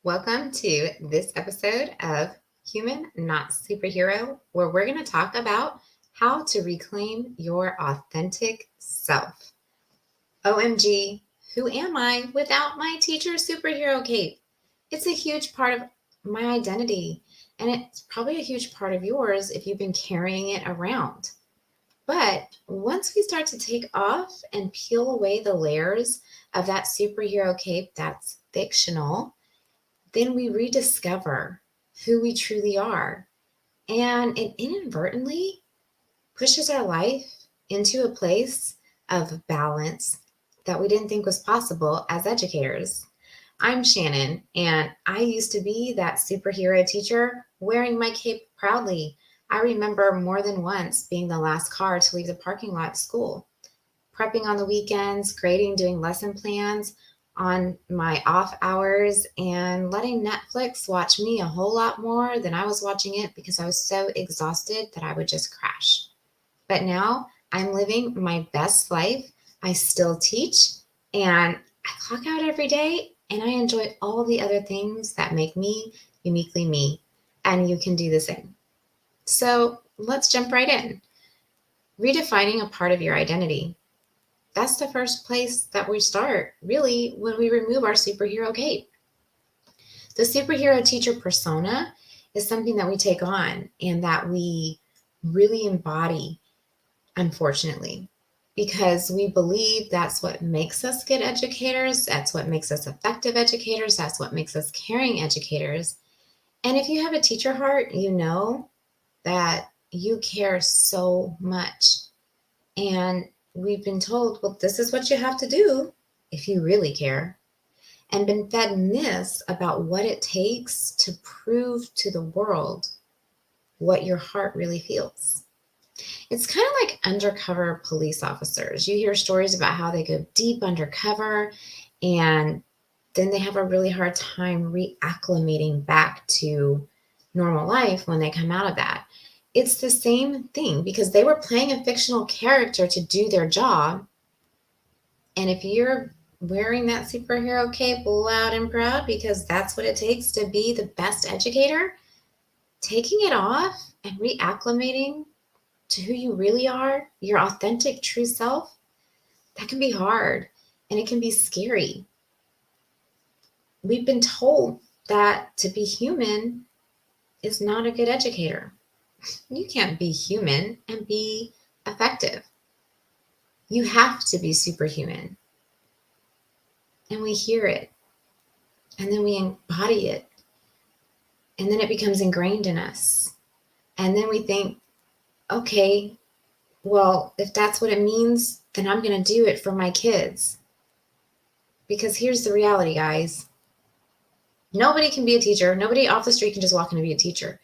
Welcome to this episode of Human Not Superhero, where we're going to talk about how to reclaim your authentic self. OMG, who am I without my teacher superhero cape? It's a huge part of my identity, and it's probably a huge part of yours if you've been carrying it around. But once we start to take off and peel away the layers of that superhero cape that's fictional, then we rediscover who we truly are. And it inadvertently pushes our life into a place of balance that we didn't think was possible as educators. I'm Shannon, and I used to be that superhero teacher wearing my cape proudly. I remember more than once being the last car to leave the parking lot at school, prepping on the weekends, grading, doing lesson plans on my off hours, and letting Netflix watch me a whole lot more than I was watching it because I was so exhausted that I would just crash. But now I'm living my best life. I still teach and I clock out every day and I enjoy all the other things that make me uniquely me. And you can do the same. So let's jump right in. Redefining a part of your identity. That's the first place that we start, really, when we remove our superhero cape. The superhero teacher persona is something that we take on and that we really embody, unfortunately, because we believe that's what makes us good educators, that's what makes us effective educators, that's what makes us caring educators. And if you have a teacher heart, you know that you care so much. And we've been told, well, this is what you have to do if you really care, and been fed myths about what it takes to prove to the world what your heart really feels. It's kind of like undercover police officers. You hear stories about how they go deep undercover and then they have a really hard time reacclimating back to normal life when they come out of that. It's the same thing because they were playing a fictional character to do their job. And if you're wearing that superhero cape loud and proud because that's what it takes to be the best educator, taking it off and reacclimating to who you really are, your authentic true self, that can be hard and it can be scary. We've been told that to be human is not a good educator. You can't be human and be effective. You have to be superhuman. And we hear it, and then we embody it, and then it becomes ingrained in us. And then we think, okay, well, if that's what it means, then I'm going to do it for my kids. Because here's the reality, guys. Nobody can be a teacher. Nobody off the street can just walk in and be a teacher.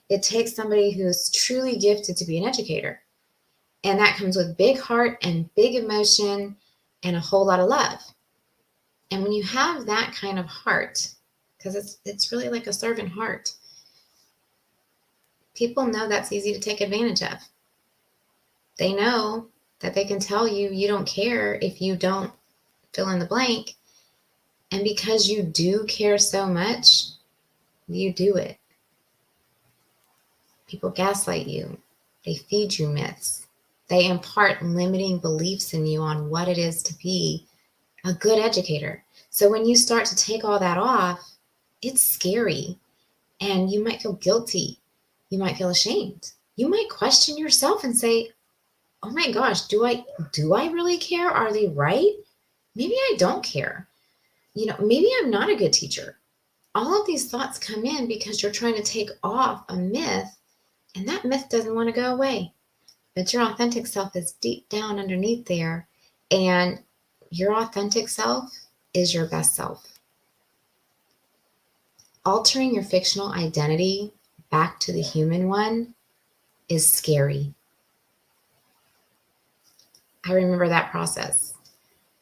It takes somebody who's truly gifted to be an educator. And that comes with big heart and big emotion and a whole lot of love. And when you have that kind of heart, because it's really like a servant heart, people know that's easy to take advantage of. They know that they can tell you you don't care if you don't fill in the blank. And because you do care so much, you do it. People gaslight you. They feed you myths. They impart limiting beliefs in you on what it is to be a good educator. So when you start to take all that off, it's scary and you might feel guilty. You might feel ashamed. You might question yourself and say, oh my gosh, do I really care? Are they right? Maybe I don't care. Maybe I'm not a good teacher. All of these thoughts come in because you're trying to take off a myth and that myth doesn't want to go away. But your authentic self is deep down underneath there, and your authentic self is your best self. Altering your fictional identity back to the human one is scary. I remember that process.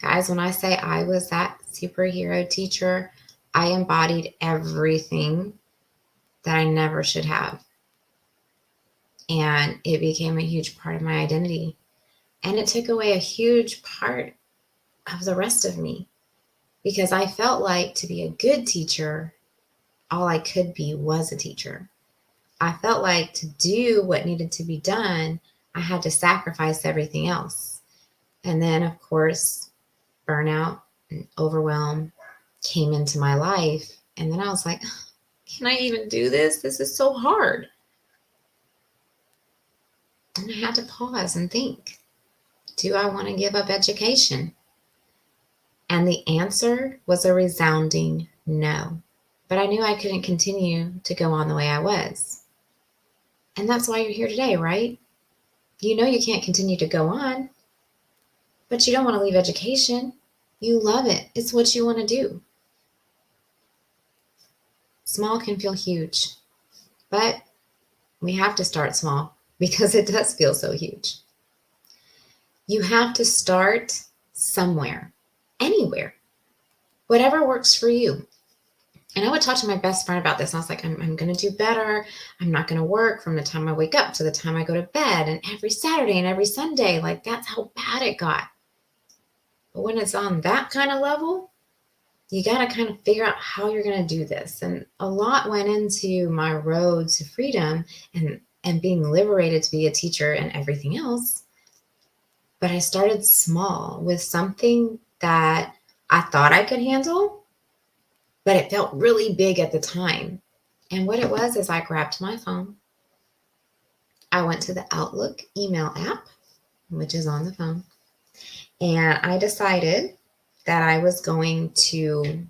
Guys, when I say I was that superhero teacher, I embodied everything that I never should have. And it became a huge part of my identity. And it took away a huge part of the rest of me because I felt like to be a good teacher, all I could be was a teacher. I felt like to do what needed to be done, I had to sacrifice everything else. And then, of course, burnout and overwhelm came into my life. And then I was like, can I even do this? This is so hard. And I had to pause and think, do I want to give up education? And the answer was a resounding no. But I knew I couldn't continue to go on the way I was. And that's why you're here today, right? You know you can't continue to go on, but you don't want to leave education. You love it. It's what you want to do. Small can feel huge, but we have to start small because it does feel so huge. You have to start somewhere, anywhere, whatever works for you. And I would talk to my best friend about this. And I was like, I'm going to do better. I'm not going to work from the time I wake up to the time I go to bed, and every Saturday and every Sunday. Like, that's how bad it got. But when it's on that kind of level, you got to kind of figure out how you're going to do this. And a lot went into my road to freedom and being liberated to be a teacher and everything else. But I started small with something that I thought I could handle, but it felt really big at the time. And what it was is I grabbed my phone. I went to the Outlook email app, which is on the phone, and I decided that I was going to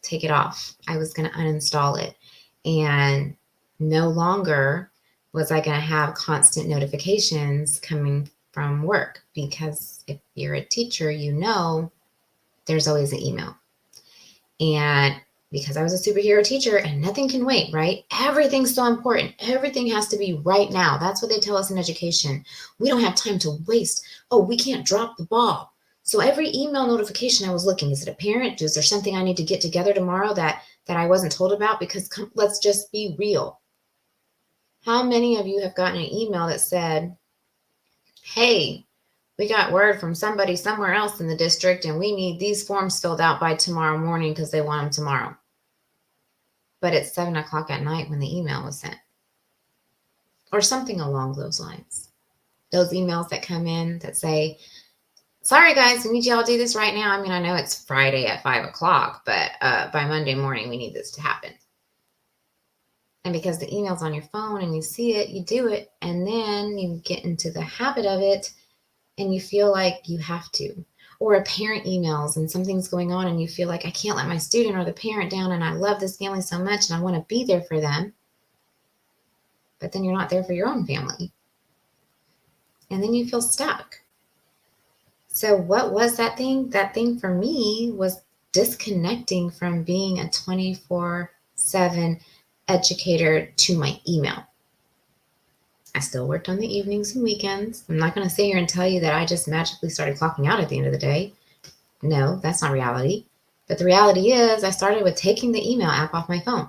take it off. I was going to uninstall it. And no longer was I going to have constant notifications coming from work, because if you're a teacher, you know there's always an email. And because I was a superhero teacher and nothing can wait, right? Everything's so important. Everything has to be right now. That's what they tell us in education. We don't have time to waste. Oh, we can't drop the ball. So every email notification I was looking, is it a parent? Is there something I need to get together tomorrow that I wasn't told about? Because let's just be real. How many of you have gotten an email that said, hey, we got word from somebody somewhere else in the district, and we need these forms filled out by tomorrow morning because they want them tomorrow. But it's 7:00 at night when the email was sent, or something along those lines. Those emails that come in that say, sorry guys, we need y'all to do this right now. I mean, I know it's Friday at 5:00, but by Monday morning, we need this to happen. And because the email's on your phone and you see it, you do it, and then you get into the habit of it and you feel like you have to. Or a parent emails and something's going on and you feel like, I can't let my student or the parent down, and I love this family so much and I want to be there for them. But then you're not there for your own family. And then you feel stuck. So what was that thing? That thing for me was disconnecting from being a 24/7 educator to my email. I still worked on the evenings and weekends. I'm not going to sit here and tell you that I just magically started clocking out at the end of the day. No, that's not reality. But the reality is I started with taking the email app off my phone.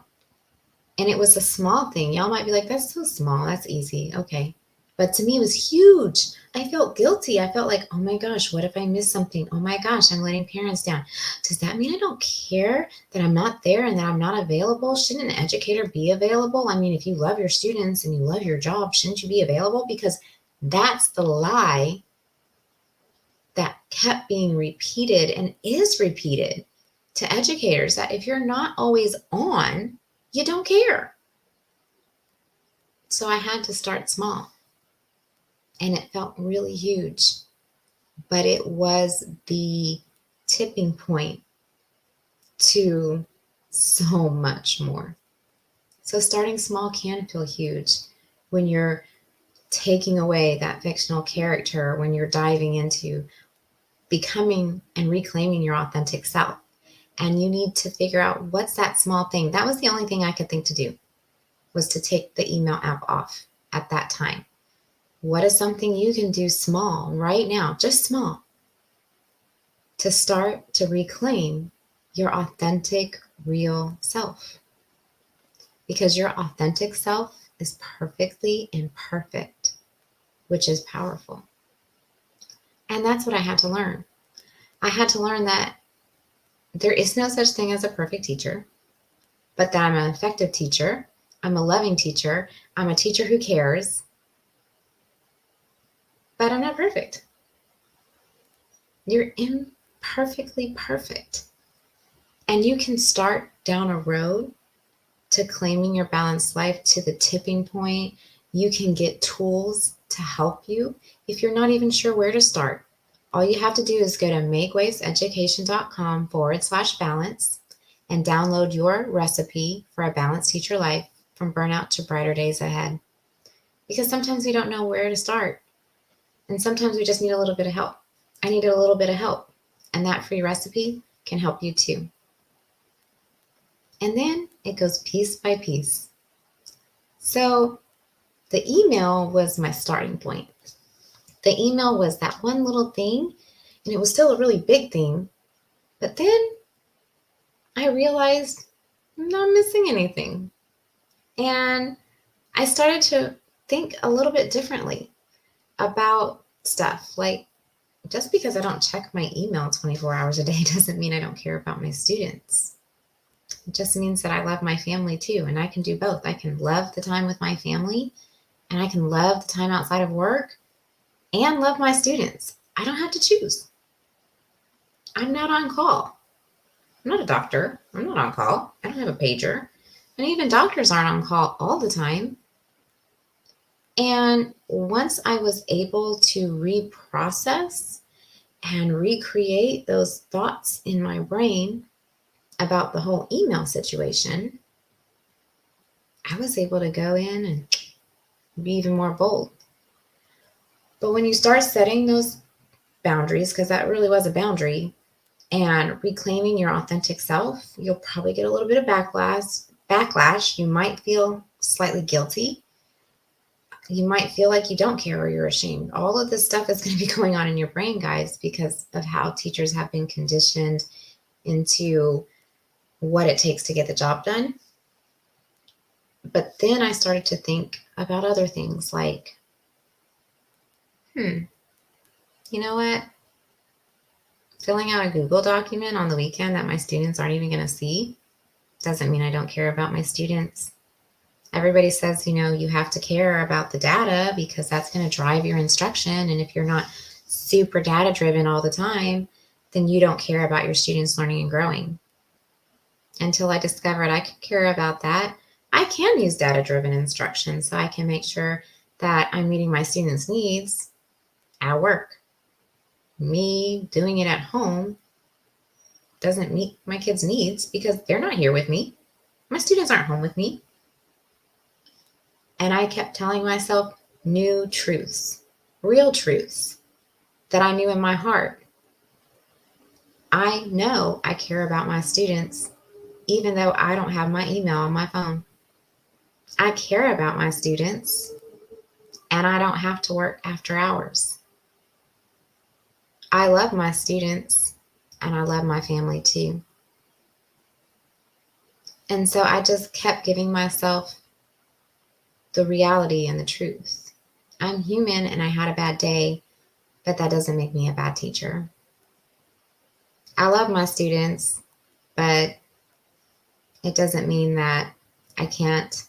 And it was a small thing. Y'all might be like, that's so small. That's easy. Okay. But to me, it was huge. I felt guilty. I felt like, oh my gosh, what if I miss something? Oh my gosh, I'm letting parents down. Does that mean I don't care that I'm not there and that I'm not available? Shouldn't an educator be available? I mean, if you love your students and you love your job, shouldn't you be available? Because that's the lie that kept being repeated and is repeated to educators, that if you're not always on, you don't care. So I had to start small. And it felt really huge, but it was the tipping point to so much more. So starting small can feel huge when you're taking away that fictional character, when you're diving into becoming and reclaiming your authentic self. And you need to figure out, what's that small thing? That was the only thing I could think to do, was to take the email app off at that time. What is something you can do small right now, just small, to start to reclaim your authentic, real self? Because your authentic self is perfectly imperfect, which is powerful. And that's what I had to learn. I had to learn that there is no such thing as a perfect teacher, but that I'm an effective teacher, I'm a loving teacher, I'm a teacher who cares, but I'm not perfect. You're imperfectly perfect. And you can start down a road to claiming your balanced life to the tipping point. You can get tools to help you if you're not even sure where to start. All you have to do is go to makewaveseducation.com/balance and download your recipe for a balanced teacher life from burnout to brighter days ahead. Because sometimes we don't know where to start. And sometimes we just need a little bit of help. I needed a little bit of help. And that free recipe can help you too. And then it goes piece by piece. So the email was my starting point. The email was that one little thing, and it was still a really big thing. But then I realized I'm not missing anything. And I started to think a little bit differently about stuff. Like, just because I don't check my email 24 hours a day doesn't mean I don't care about my students. It just means that I love my family too, and I can do both. I can love the time with my family, and I can love the time outside of work, and love my students. I don't have to choose. I'm not on call. I'm not a doctor. I'm not on call. I don't have a pager. And even doctors aren't on call all the time. And once I was able to reprocess and recreate those thoughts in my brain about the whole email situation, I was able to go in and be even more bold. But when you start setting those boundaries, because that really was a boundary, and reclaiming your authentic self, you'll probably get a little bit of backlash. You might feel slightly guilty. You might feel like you don't care or you're ashamed. All of this stuff is going to be going on in your brain, guys, because of how teachers have been conditioned into what it takes to get the job done. But then I started to think about other things like, you know what? Filling out a Google document on the weekend that my students aren't even going to see doesn't mean I don't care about my students. Everybody says, you have to care about the data because that's going to drive your instruction. And if you're not super data driven all the time, then you don't care about your students learning and growing. Until I discovered I could care about that, I can use data driven instruction so I can make sure that I'm meeting my students' needs at work. Me doing it at home doesn't meet my kids' needs because they're not here with me. My students aren't home with me. And I kept telling myself new truths, real truths that I knew in my heart. I know I care about my students, even though I don't have my email on my phone. I care about my students, and I don't have to work after hours. I love my students, and I love my family too. And so I just kept giving myself the reality and the truth. I'm human and I had a bad day, but that doesn't make me a bad teacher. I love my students, but it doesn't mean that I can't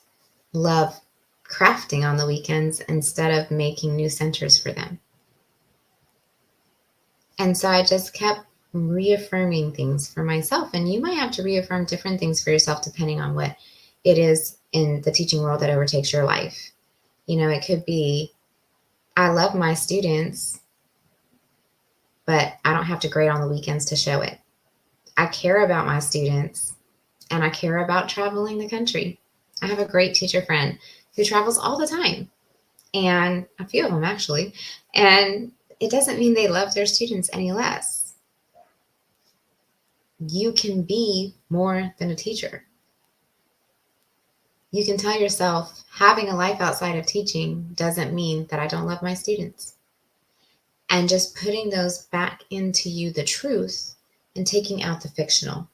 love crafting on the weekends instead of making new centers for them. And so I just kept reaffirming things for myself. And you might have to reaffirm different things for yourself depending on what it is in the teaching world that overtakes your life. It could be, I love my students, but I don't have to grade on the weekends to show it. I care about my students, and I care about traveling the country. I have a great teacher friend who travels all the time, and a few of them actually, and it doesn't mean they love their students any less. You can be more than a teacher. You can tell yourself having a life outside of teaching doesn't mean that I don't love my students. And just putting those back into you, the truth, and taking out the fictional,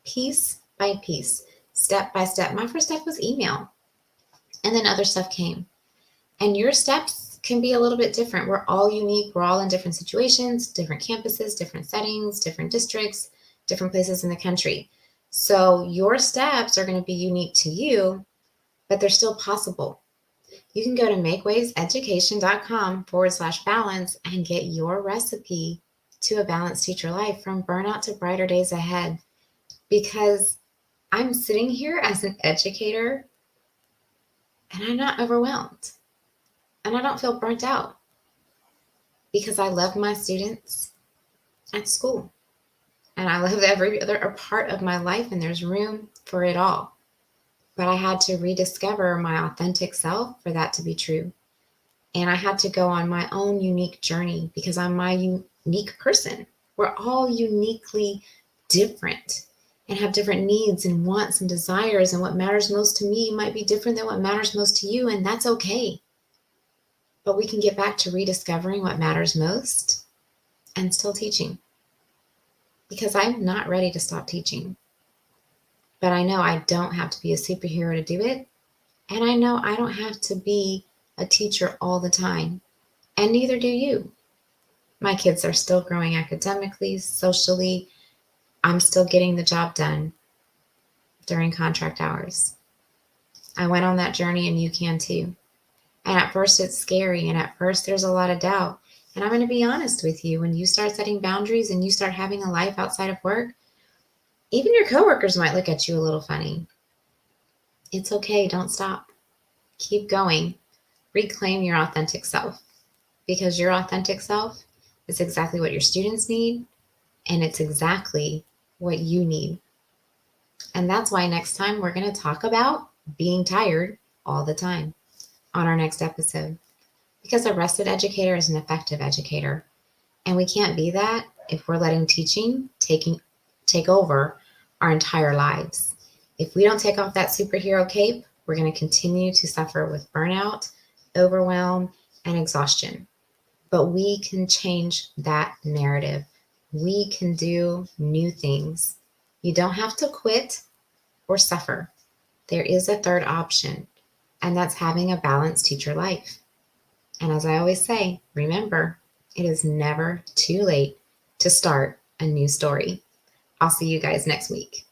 piece by piece, step by step. My first step was email, and then other stuff came. And your steps can be a little bit different. We're all unique. We're all in different situations, different campuses, different settings, different districts, different places in the country. So your steps are going to be unique to you, but they're still possible. You can go to makewayseducation.com/balance and get your recipe to a balanced teacher life from burnout to brighter days ahead. Because I'm sitting here as an educator and I'm not overwhelmed and I don't feel burnt out because I love my students at school and I love every other part of my life, and there's room for it all. But I had to rediscover my authentic self for that to be true. And I had to go on my own unique journey because I'm my unique person. We're all uniquely different and have different needs and wants and desires. And what matters most to me might be different than what matters most to you. And that's okay. But we can get back to rediscovering what matters most and still teaching. Because I'm not ready to stop teaching. But I know I don't have to be a superhero to do it. And I know I don't have to be a teacher all the time. And neither do you. My kids are still growing academically, socially. I'm still getting the job done during contract hours. I went on that journey and you can too. And at first it's scary and at first there's a lot of doubt. And I'm going to be honest with you, when you start setting boundaries and you start having a life outside of work, even your coworkers might look at you a little funny. It's okay, don't stop. Keep going. Reclaim your authentic self, because your authentic self is exactly what your students need, and it's exactly what you need. And that's why next time we're going to talk about being tired all the time on our next episode. Because a rested educator is an effective educator. And we can't be that if we're letting teaching take over our entire lives. If we don't take off that superhero cape, we're going to continue to suffer with burnout, overwhelm, and exhaustion. But we can change that narrative. We can do new things. You don't have to quit or suffer. There is a third option, and that's having a balanced teacher life. And as I always say, remember, it is never too late to start a new story. I'll see you guys next week.